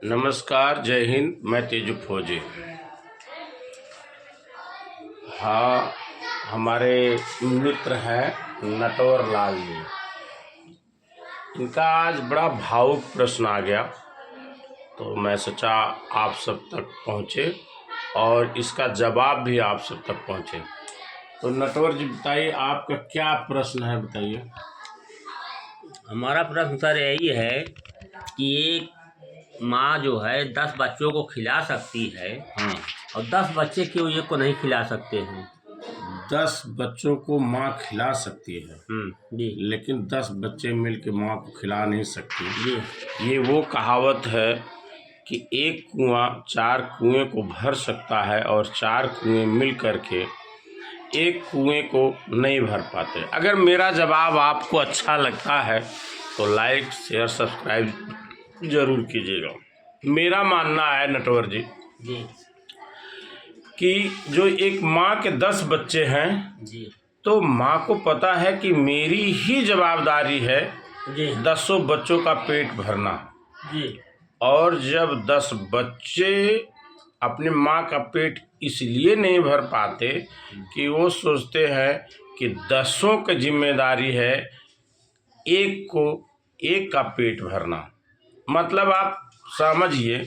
नमस्कार, जय हिंद। मैं तेजू फौजी। हाँ, हमारे मित्र हैं नटवर लाल जी। इनका आज बड़ा भावुक प्रश्न आ गया, तो मैं सोचा आप सब तक पहुँचे और इसका जवाब भी आप सब तक पहुँचे। तो नटवर जी बताइए, आपका क्या प्रश्न है, बताइए। हमारा प्रश्न सर यही है कि एक माँ जो है 10 बच्चों को खिला सकती है और 10 बच्चे क्यों एक को नहीं खिला सकते हैं। 10 बच्चों को माँ खिला सकती है जी लेकिन 10 बच्चे मिलकर माँ को खिला नहीं सकती। जी ये वो कहावत है कि एक कुआं 4 कुएं को भर सकता है और 4 कुएं मिल करके एक कुएं को नहीं भर पाते। अगर मेरा जवाब आपको अच्छा लगता है तो लाइक शेयर सब्सक्राइब जरूर कीजिएगा। मेरा मानना है नटवर जी जी कि जो एक माँ के 10 बच्चे हैं जी तो माँ को पता है कि मेरी ही जवाबदारी है जी 10 बच्चों का पेट भरना। जी और जब 10 बच्चे अपने माँ का पेट इसलिए नहीं भर पाते कि वो सोचते हैं कि 10 की जिम्मेदारी है एक का पेट भरना। मतलब आप समझिए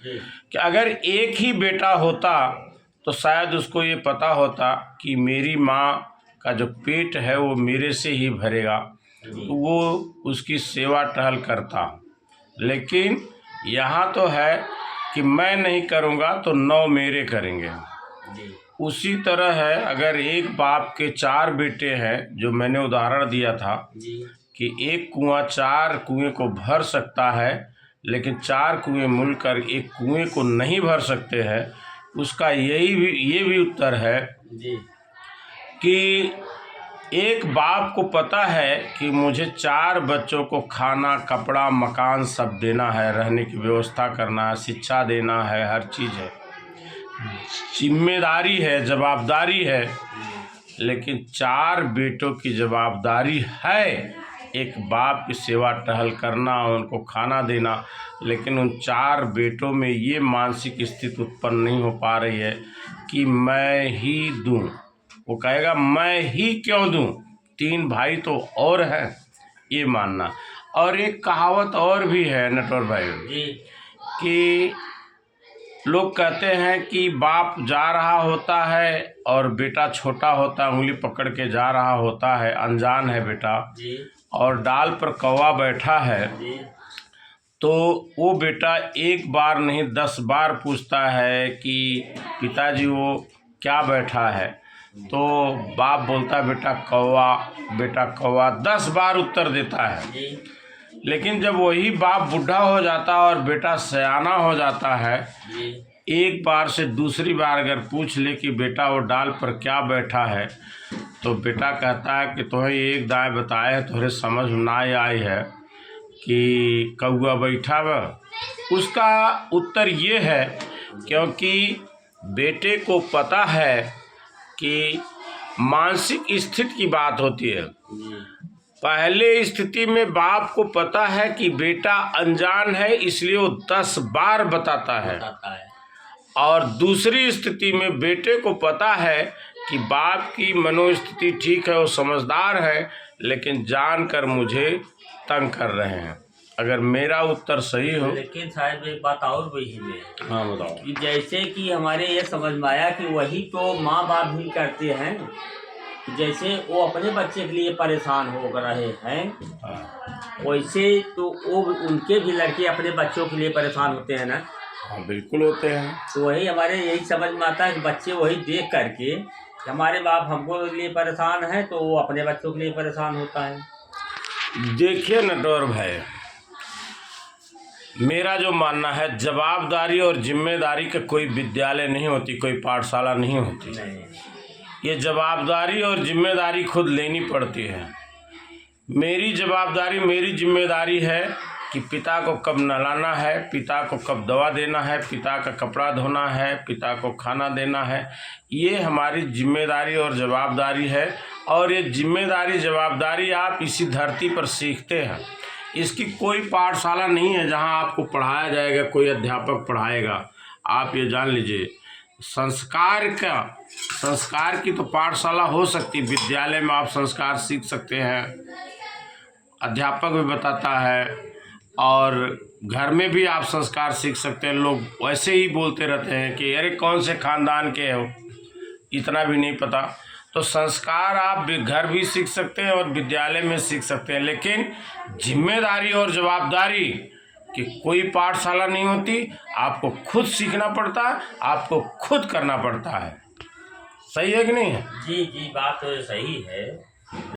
कि अगर एक ही बेटा होता तो शायद उसको ये पता होता कि मेरी माँ का जो पेट है वो मेरे से ही भरेगा, तो वो उसकी सेवा टहल करता। लेकिन यहाँ तो है कि मैं नहीं करूँगा तो 9 मेरे करेंगे। उसी तरह है, अगर एक बाप के 4 बेटे हैं, जो मैंने उदाहरण दिया था कि एक कुआं 4 कुएं को भर सकता है लेकिन 4 कुएं मिलकर एक कुएं को नहीं भर सकते हैं, उसका ये भी उत्तर है कि एक बाप को पता है कि मुझे 4 बच्चों को खाना, कपड़ा, मकान सब देना है, रहने की व्यवस्था करना है, शिक्षा देना है, हर चीज़ है, जिम्मेदारी है, जवाबदारी है। लेकिन 4 बेटों की जवाबदारी है एक बाप की सेवा टहल करना, उनको खाना देना। लेकिन उन 4 बेटों में ये मानसिक स्थिति उत्पन्न नहीं हो पा रही है कि मैं ही दूं। वो कहेगा मैं ही क्यों दूं, 3 भाई तो और हैं, ये मानना। और एक कहावत और भी है नटवर भाई कि लोग कहते हैं कि बाप जा रहा होता है और बेटा छोटा होता है, उंगली पकड़ के जा रहा होता है, अनजान है बेटा, और डाल पर कौवा बैठा है, तो वो बेटा एक बार नहीं 10 बार पूछता है कि पिताजी वो क्या बैठा है, तो बाप बोलता है बेटा कौवा, बेटा कौवा, 10 बार उत्तर देता है। लेकिन जब वही बाप बूढ़ा हो जाता है और बेटा सयाना हो जाता है, एक बार से दूसरी बार अगर पूछ ले कि बेटा वो डाल पर क्या बैठा है, तो बेटा कहता है कि तुम्हें एक दाएँ बताए है, तुम्हारे समझ ना आई है कि कौआ बैठा व। उसका उत्तर ये है क्योंकि बेटे को पता है कि मानसिक स्थिति की बात होती है। पहले स्थिति में बाप को पता है कि बेटा अनजान है, इसलिए वो 10 बार बताता है। और दूसरी स्थिति में बेटे को पता है कि बाप की मनोस्थिति ठीक है, वो समझदार है, लेकिन जानकर मुझे तंग कर रहे हैं। अगर मेरा उत्तर सही हो। लेकिन शायद एक बात और भी है। हाँ बताओ। कि जैसे कि हमारे ये समझ में आया कि वही तो माँ बाप भी करते हैं, जैसे वो अपने बच्चे के लिए परेशान हो रहे हैं, वैसे तो वो उनके भी लड़के अपने बच्चों के लिए परेशान होते हैं ना। हाँ बिल्कुल होते हैं। तो वही हमारे यही समझ में आता है कि बच्चे वही देख करके हमारे बाप हमको लिए परेशान है तो वो अपने बच्चों के लिए परेशान होता है। देखिए नटवर भाई, मेरा जो मानना है, जवाबदारी और जिम्मेदारी का कोई विद्यालय नहीं होती, कोई पाठशाला नहीं होती। ये जवाबदारी और जिम्मेदारी खुद लेनी पड़ती है। मेरी जवाबदारी, मेरी जिम्मेदारी है कि पिता को कब नहलाना है, पिता को कब दवा देना है, पिता का कपड़ा धोना है, पिता को खाना देना है। ये हमारी जिम्मेदारी और जवाबदारी है। और ये जिम्मेदारी जवाबदारी आप इसी धरती पर सीखते हैं। इसकी कोई पाठशाला नहीं है जहां आपको पढ़ाया जाएगा, कोई अध्यापक पढ़ाएगा। आप ये जान लीजिए, संस्कार की तो पाठशाला हो सकती, विद्यालय में आप संस्कार सीख सकते हैं, अध्यापक भी बताता है, और घर में भी आप संस्कार सीख सकते हैं। लोग वैसे ही बोलते रहते हैं कि अरे कौन से खानदान के हो, इतना भी नहीं पता। तो संस्कार आप घर भी सीख सकते हैं और विद्यालय में सीख सकते हैं, लेकिन जिम्मेदारी और जवाबदारी कि कोई पाठशाला नहीं होती, आपको खुद सीखना पड़ता है, आपको खुद करना पड़ता है। सही है कि नहीं है? जी जी, बात तो सही है।